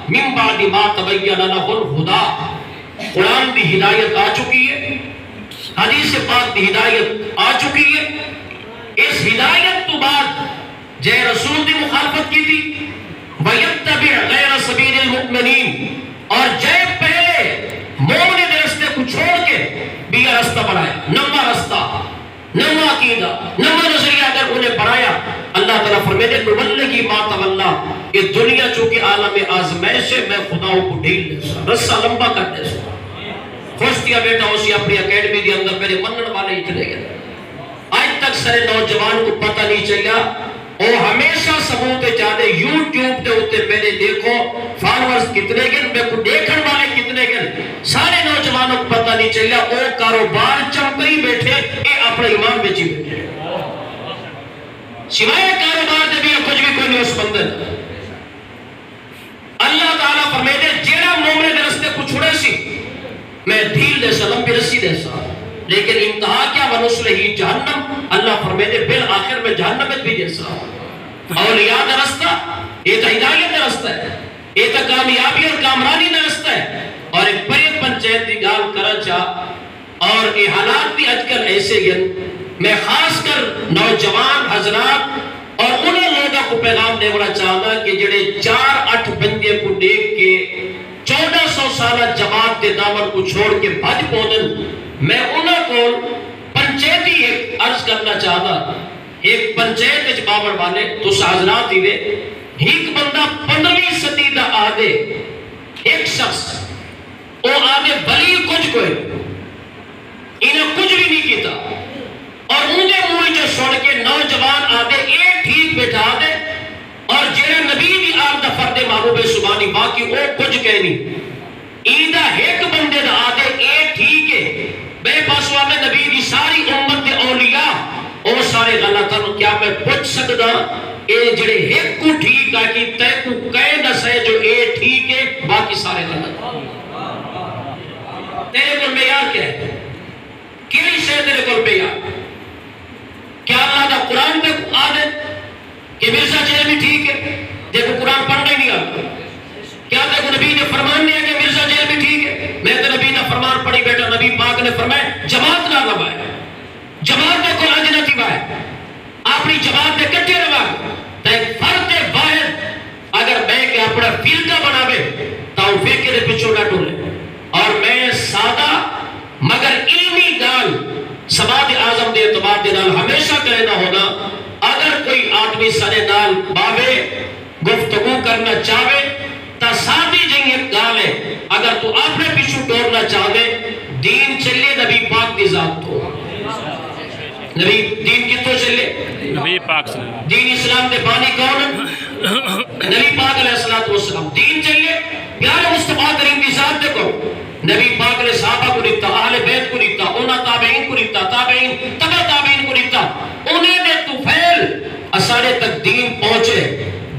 مِن بَعْدِ مَا تَبَيَّنَ لَهُ الْهُدَىٰ، قرآن کی ہدایت آ چکی ہے، حدیث پاک کی ہدایت آ چکی ہے، اس ہدایت تو بعد جے رسول دی مخالفت کی تھی وَيَتَّبِعْ غَيْرَ سَبِيلِ الْمُؤْمِنِينَ اور جے پہلے مومن دے رستے کو چھوڑ کے بیہ رستہ بنایا، نمبر رستہ، نمبر عقیدہ، نمبر نظریہ اگر انہیں بنایا، اللہ تعالیٰ فرمیدے نُوَلِّهِ مَا تَوَلَّا یہ دنیا چونکہ عالم آزمائش ہے میں خداؤں کو ڈھیل دے سا رسہ لمبا کر دے سا خوش دیا بیٹا اسی اپنی اکیڈمی دی اندر میرے منن والے ہی چلے گئے آج تک سارے نوجوان کو پتہ نہیں چلیا اور ہمیشہ ثبوت چاہتے یوٹیوب تے ہوتے پہلے دیکھو فالورز کتنے گن میں کو دیکھن والے کتنے گن سارے نوجوانوں کو پتہ نہیں چلیا او کاروبار چمکئی بیٹھے اے اپنے ایمان بیچی بیٹھے سوائے کاروبار دے بھی کچھ بھی کوئی نہیں اس بندن اللہ تعالیٰ فرمیدے جیڑا مومن دے رستے کو چھوڑے سی میں ڈھیل دے سا لمبی رسی دے سا لیکن انتہا کیا ونسلہ جہنم اللہ فرمیدے بالآخر میں جہنم بھی دے سا اولیاء دا رستہ یہ تا ہدایت دا رستہ ہے یہ تا کامیابی اور کامرانی دا رستہ ہے اور ایک بڑے پنچایت دی گال کرا چاہ اور یہ حالات بھی اج کل ایسے گن میں خاص کر نوجوان حضرات اور انہیں لوگوں کو پیغام دے بڑا چاہتا کہ جڑے 4-8 بندے کو دیکھ کے 1400 سالہ جماعت کے دامن کو چھوڑ کے بھج پودن میں انہوں کو پنچیتی ایک عرض کرنا چاہتا ایک پنچیت اچ باور والے تو حضرات ہی ایک بندہ 15ویں صدی دا آدھے ایک شخص وہ آدھے بلی کچھ کوئی انہیں کچھ بھی نہیں کیتا اور انہیں موئی جو سوڑ کے نوجوان آدھے ایک ٹھیک بیٹھا دے اور جنہیں نبی دی آپ دا فرد محبوب سبحانی باقی وہ کچھ کہنی ایدہ ایک بندے دا آدھے ایک ٹھیک ہے بے پاس میں نبی دی ساری امت دے اولیاء او سارے غلطن کیا میں پوچھ سکتا اے جڑے ایک کو ٹھیک ہے کہ تے کو کہہ نہ سہے جو اے ٹھیک ہے باقی سارے غلط تیرے کل معیار کیا ہے کیلی سے تیرے کل معیار کیا اللہ دا قرآن پہ آدھے کہ مرزا جیل بھی ٹھیک ہے دیکھو قرآن پڑھنے نہیں آتا کیا دیکھو نبی نے فرمان دیا کہ مرزا جیل بھی ٹھیک ہے میں تو نبی نے فرمان پڑھی بیٹا نبی پاک نے فرمایا جماعت نہ روائے جماعت میں کوئی آج نہ تیوائے اپنی جماعت میں کٹے روائے تو ایک فرد واحد اگر میں کہ اپنا فیلدہ بناوے تو فیکے دے پچھو نہ ٹولے اور میں سادہ مگر علمی گال سماعت اعظم دے اعتبار دے نال ہمیشہ کہنا ہونا اگر کوئی آدمی سارے نال باوے گفتگو کرنا چاہے تا سادی جنگ ایک گال ہے اگر تو اپنے پیچھو ٹورنا چاہے دین چلے نبی پاک دی ذات تو نبی دین کتوں چلے نبی پاک صلی اللہ دین اسلام دے بانی کون نبی پاک علیہ السلام دین چلے پیارے مصطفیٰ کریم دی ذات دیکھو نبی پاک نے صحابہ کو لکھتا اہل بیت کو لکھتا انہاں تابعین کو لکھتا تابعین تبع تابعین کو لکھتا انہیں دے توفیل اسارے تک دین پہنچے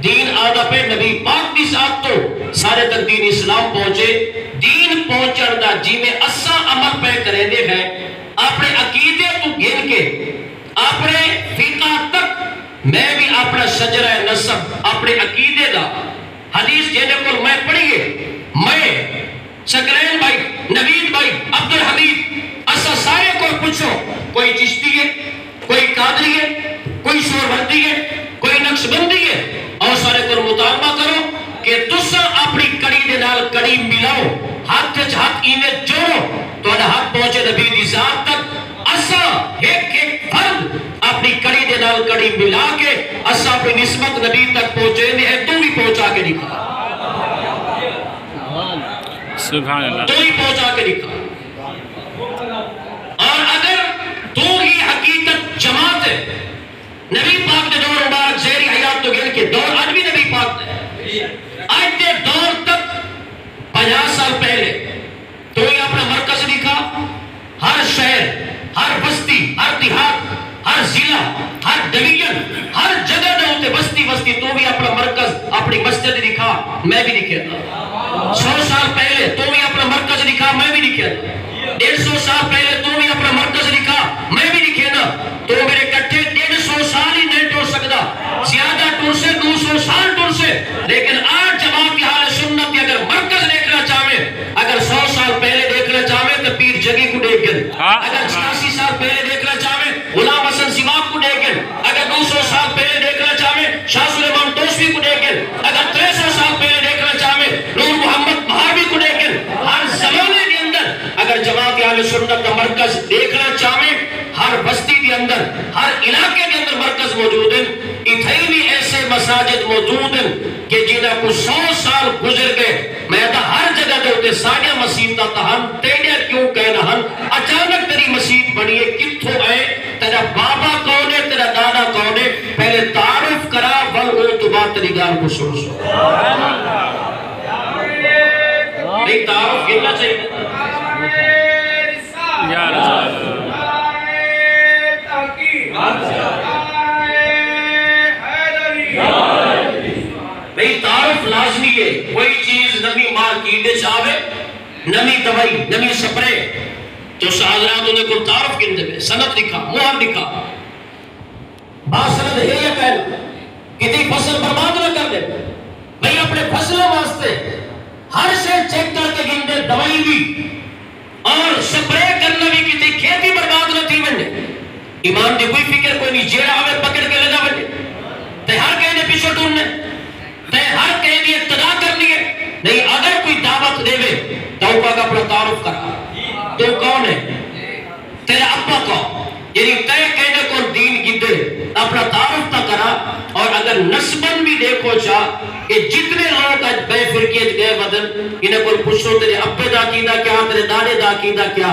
دین آدھا پہ نبی پاک دی ذات تو سارے تک دین اسلام پہنچے دین پہنچن دا جی میں اسا عمل پہ کرے دے ہیں اپنے عقیدے تو گن کے اپنے فقہ تک میں بھی اپنا شجرہ نسب اپنے عقیدے دا حدیث جینے کو میں پڑھئے میں شکرین بھائی نوید بھائی عبدالحمید اسا سارے کو پوچھو کوئی چشتی ہے کوئی قادری ہے کوئی شوربندی ہے کوئی نقش بندی ہے اور سارے کو مطالبہ کرو کہ تسا اپنی کڑی دے نال کڑی ملاؤ ہاتھ ہاتھ اینے جوڑو تو انہا ہاتھ پہنچے نبی دی ذات تک اسا ایک ایک فرد اپنی کڑی دے نال کڑی ملا کے اسا اپنی نسبت نبی تک پہنچے ہے تو بھی پہنچا کے دکھا سبحان اللہ تو ہی پہنچا کے دکھا اور اگر تو ہی حقیقت جماعت ہے نبی پاک نے دور مبارک زہری حیات تو گن کے دور آج بھی نبی پاک نے آج دے دور تک 50 سال پہلے تو ہی اپنا مرکز دکھا ہر شہر ہر بستی ہر دیہات ہر ضلع ہر ڈویژن ہر جگہ دے ہوتے بستی بستی تو بھی اپنا مرکز اپنی مسجد دکھا میں بھی دکھے تھا 100 سال پہلے تو بھی اپنا مرکز دکھا میں بھی دکھے تھا 150 سال پہلے تو بھی اپنا مرکز دکھا میں بھی دکھے نا تو میرے کٹھے 150 سال ہی نہیں ٹور سکتا زیادہ ٹور سے 200 سال ٹور سے لیکن آج جماعت کی حال سنت کی اگر مرکز دیکھنا چاہے اگر 100 سال پہلے دیکھنا چاہے تو پیر جگی کو دیکھ گئے اگر 86 سال پہلے دیکھنا چاہے غلام حسن سیواق کو دیکھ گئے سنت کا مرکز دیکھنا چاہے ہر بستی کے اندر ہر علاقے کے اندر مرکز موجود ہیں اتھائی بھی ایسے مساجد موجود ہیں کہ جنہاں کو 100 سال گزر گئے میں تا ہر جگہ دے ہوتے ساڑھیا مسیح تہن تیڑیا کیوں کہنا ہن اچانک تیری مسیح بنی ہے کتھو آئے تیرا بابا کون ہے تیرا دادا کون ہے پہلے تعارف کرا ول او تو بات تیری گال کو سن سو نہیں تعارف کرنا چاہیے یا رسول اللہ بھئی تعارف لازمی ہے کوئی چیز نمی مارکیٹ چاہے نمی دوائی نمی سپرے تو حضرات نے کو تعارف کرنے دے سند لکھا مہر لکھا بات سند ہے یا کہنا کتی فصل برباد نہ کر دے بھئی اپنے فصلوں واسطے ہر سے چیک کر کے گندے دوائی بھی اور سپرے کرنا بھی کتی کھیتی برباد نہ تھی بننے ایمان دی کوئی فکر کوئی نہیں جیڑا آوے پکڑ کے لگا بننے تے ہر کہیں نے پیچھو ڈھونڈنے تے ہر کہیں دی ابتدا کرنی ہے نہیں اگر کوئی دعوت دے وے تو کا اپنا تعارف کرا تو کون ہے تیرا ابا کون یعنی تے کہنے کو دین گدے اپنا تعارف تا کرا اور اگر نسبن بھی دیکھو چاہ کہ جتنے لوگ آج بے فرقیت گئے بدن انہیں کوئی پوچھو تیرے ابے دا کیدہ کیا تیرے دانے دا کیدہ کیا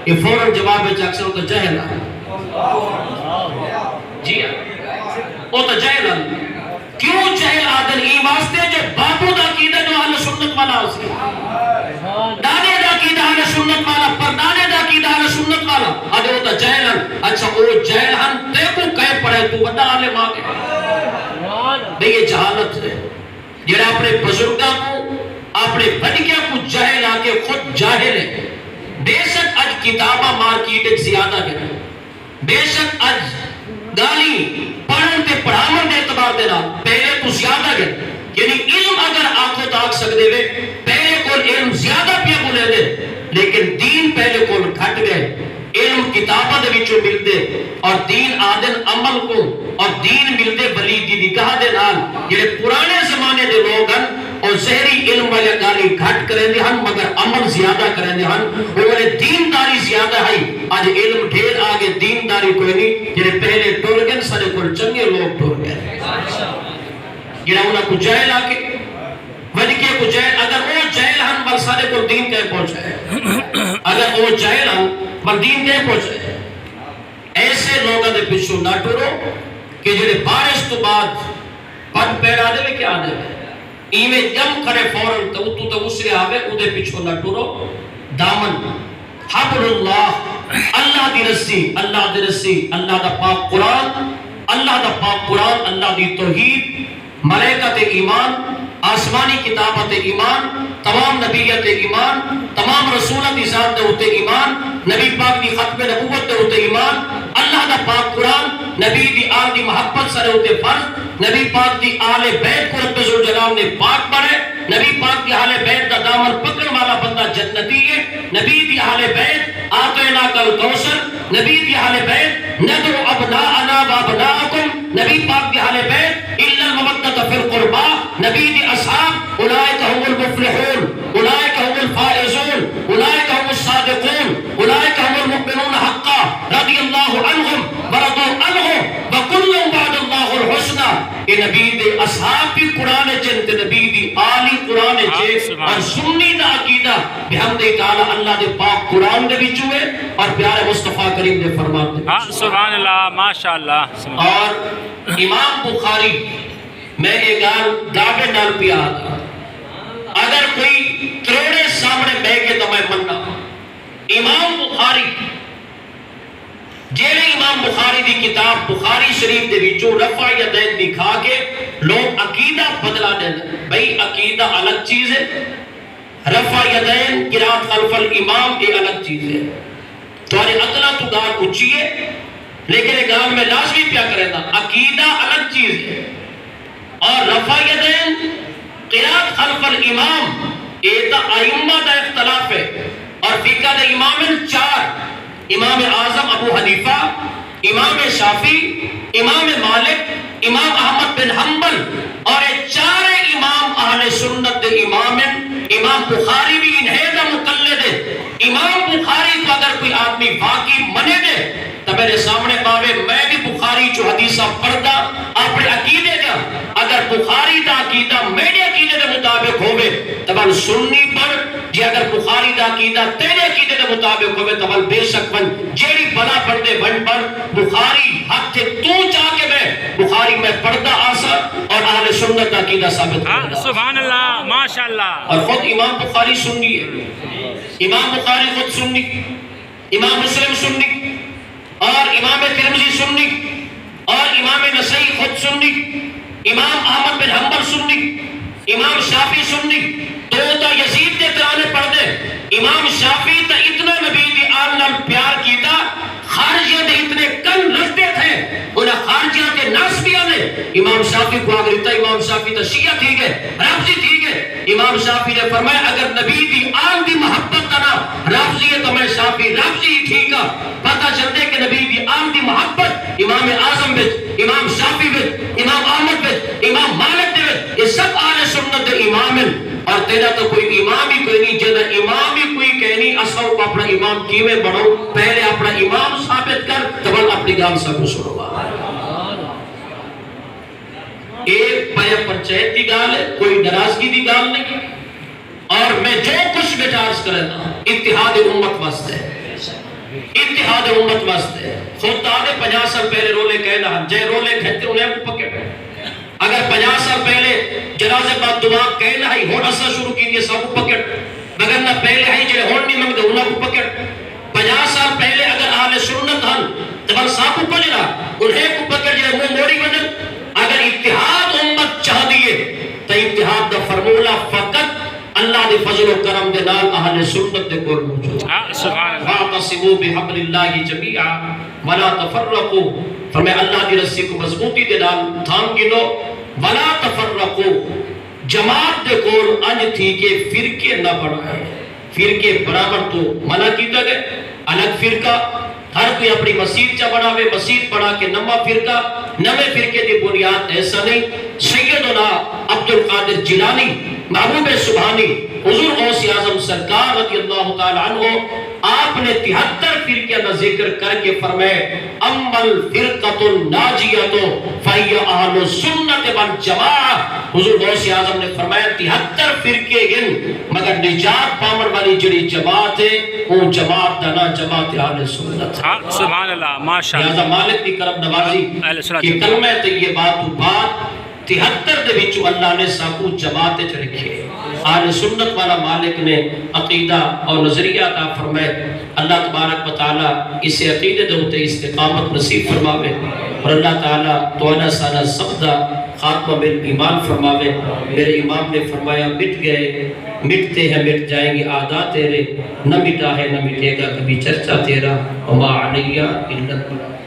یہ فوراں جواب ہے اکثر وہ تو جہل ہے جی وہ تو جہل ہے کیوں جہل آدن ای واسطے جو بابو دا کیدہ جو اہل سنت والا اس کی دانے دا کیدہ اہل سنت والا پردانے دا کیدہ اہل سنت والا آدھے وہ تو جہل ہے اچھا وہ جہل ہم تے کو کہہ پڑے تو وڈا آلے ماں دے یہ جہالت ہے جنہا اپنے بزرگاں کو اپنے بڑکیاں کو جاہل آکے خود جاہل ہے بے شک اج کتابہ مارکیٹ ایک زیادہ ہے بے شک اج گالی پڑھن تے پڑھامن دے اعتبار دینا پہلے تو زیادہ ہے یعنی علم اگر آنکھوں تاک سکتے ہوئے پہلے کول علم زیادہ پیا بولے دے لیکن دین پہلے کول گھٹ گئے علم کتابہ دے وچوں ملتے اور دین آدن عمل کو اور دین ملتے ولی دی نگاہ دے نال یہ پرانے زمانے دے لوگ ہیں اور زہری علم والے گالی گھٹ کریں دے ہن مگر عمل زیادہ کریں دے ہن وہ دینداری زیادہ ہے آج علم ڈھیر آگے دینداری کوئی نہیں یہ پہلے ٹور گئے سارے کو چنگے لوگ ٹور گئے یہ انہاں کو جہل آکے ودکے کو جہل اگر وہ جہل ہن بل سارے کو دین کہیں پہنچائے اگر وہ جہل ہن بل دین کہیں پہنچائے ایسے لوگوں دے پچھو نہ ٹورو کہ جنہیں بارش تو بعد پٹ پیر آدھے میں کیا آدھے میں ایمیں جم کھڑے فوراں تو اسے آوے ادھے پچھو نہ ٹورو دامن حبل اللہ دی رسی اللہ دا پاک قرآن اللہ دی توحید ملائکت ایمان آسمانی کتابت ایمان تمام نبیت ایمان تمام رسولت ذات دے ہوتے ایمان نبی پاک دی ختم نبوت دے ہوتے ایمان اللہ دا پاک قرآن نبی دی آل دی محبت سرے ہوتے فرض نبی پاک دی آل بیت کو رب ذوالجلال نے پاک پڑھے نبی پاک دی آل بیت دا دامن پکڑ والا بندہ جنتی ہے نبی دی آل بیت آتینا کل کوثر نبی دی آل بیت ندعو ابناءنا و ابناءکم نبی پاک دی آل بیت الا المودۃ فی القربى نبی دی اصحاب اولئک هم المفلحون اولئک هم الفائزون اولئک هم الصادقون اولئک هم المؤمنون حقا رضی اللہ عنہم ورضوا عنہ وکل وعد اللہ الحسنى یہ نبی دے اصحاب بھی قرآن چنتے نبی دی آلی قرآن چے اور سنی دا عقیدہ بحمد تعالی اللہ دے پاک قرآن دے بھی چوئے اور پیارے مصطفیٰ کریم دے فرمان دے سبحان اللہ ماشاءاللہ اور امام بخاری میں ایک دعوے نال پیا آتا اگر کوئی کروڑے سامنے بے کے تو میں مننا امام بخاری جیلے امام بخاری دی کتاب بخاری شریف دے وچوں رفع یدین دکھا کے لوگ عقیدہ بدلا دیں بھئی عقیدہ الگ چیز ہے رفع یدین قرات خلف الامام یہ الگ چیز ہے تمہاری عقلہ تو گال اچھی ہے لیکن ایک گال میں لازمی پیا کرے دا عقیدہ الگ چیز ہے اور رفع یدین قرات خلف الامام یہ تا ائمہ دا اختلاف ہے اور فقہ دا امام چار امام اعظم ابو حنیفہ امام شافی امام مالک امام احمد بن حنبل اور یہ چار امام اہل سنت دے امام بخاری بھی انہیں دا مقلد ہے امام بخاری کو اگر کوئی آدمی واقعی منے دے تو میرے سامنے پاوے میں بھی بخاری جو حدیثہ پڑھدا اپنے عقیدے دا اگر بخاری دا عقیدہ میرے عقیدے دے مطابق ہوئے تو بل سنی پڑھ جی اگر بخاری دا عقیدہ تیرے عقیدے دے مطابق ہوئے تو بل بے شک بن جیڑی بلا پڑھ دے بن پر بخاری حق تھے تو چاہ کے میں بخاری میں پڑھدا آسا اور اہل سنت دا عقیدہ ثابت کردا سبحان اللہ ماشاءاللہ اور خود امام بخاری سنی ہے امام بخاری خود سنی امام مسلم سنی اور امام ترمذی سنی اور امام نسائی خود سنی امام احمد بن حنبل سنی امام شافعی سنی تو یزید دے ترانے پڑھ دے امام شافعی تا اتنا نبی دی آل نال پیار کیتا خارجیہ دے اتنے کن رکھتے تھے انہیں خارجیہ کے ناسبیہ نے امام شافعی کو آگر اتنا امام شافعی تا شیعہ تھی گئے رافضی تھی گئے امام شافعی نے فرمایا اگر نبی دی آل دی محبت کنا رافضی ہے تو میں شافعی رافضی ہی ٹھیکا پتہ چلتے کہ نبی دی آل دی محبت امام اعظم بچ امام شافعی بچ امام احمد بچ امام مالک دے بچ یہ سب آل سنت دے امام ہیں اور تیرا تو کوئی امام ہی کوئی نہیں جیدہ امام ہی کوئی کہنی اصلاً کو اپنا امام کیویں بڑھو پہلے اپنا امام ثابت کر تبل اپنی گام سب کو سنو گا ایک پایا پنچایت کی گال ہے کوئی ناراضگی دی گال نہیں اور میں جو کچھ بیٹارز کرتا ہوں اتحاد امت واسط ہے اتحاد امت واسط ہے خود دادے 50 سال پہلے رولے کہنا جے رولے کہتے انہیں کو پکڑ اگر 50 سال پہلے جنازے بعد دعا کہنا ہے ہون اثر شروع کی دیئے سب کو پکڑ مگر نہ پہلے ہے جنہیں ہون نہیں مانگتے انہیں کو پکڑ 50 سال پہلے اگر اہل سنت ہن تبن سب کو پکڑا انہیں کو پکڑ جنہیں وہ موڑی بنن اگر اتحاد امت چاہ دیئے تو اتحاد دا فرمولہ فقط اللہ دے فضل و کرم دے نال اہل سنت دے کول موجود وَاعْتَصِمُوا بِحَبْلِ اللَّهِ جَمِيعًا وَلَا تَفَرَّقُوا فرمائے اللہ دی رسی کو مضبوطی دے نال تھام گنو وَلَا تَفَرَّقُوا جماعت دے کول انج تھی کہ فرقے نہ بڑھائے فرقے برابر تو منع کیتا گئے الگ فرقہ ہر کوئی اپنی مسجد چا بڑھاوے مسجد بڑھا کے نمہ فرقہ نمے فرقے دی بنیاد ایسا نہیں سیدنا عبدالقادر جیلانی محبوب سبحانی حضور غوث اعظم سرکار رضی اللہ تعالی عنہ آپ نے 73 فرقے کا ذکر کر کے فرمائے امل فرقۃ الناجیۃ فہی اہل السنت والجماعہ حضور غوث اعظم نے فرمایا 73 فرقے ہیں مگر نجات پاون والی جڑی جماعت ہے وہ جماعت دا جماعت اہل سنت سبحان اللہ ماشاءاللہ لہذا مالک دی کرم نوازی کہ کلمہ طیبات و بات 73 دے وچوں اللہ نے ساکو جماعت چ رکھے اہل سنت والا مالک نے عقیدہ اور نظریہ عطا فرمائے اللہ تبارک و تعالی اس عقیدے دے اوتے استقامت نصیب فرماوے اور اللہ تعالی تونا سارا سب دا خاتمہ بالایمان فرماوے میرے امام نے فرمایا مٹ گئے مٹتے ہیں مٹ جائیں گے اعداء تیرے نہ مٹا ہے نہ مٹے گا کبھی چرچا تیرا وما علیہ الا اللہ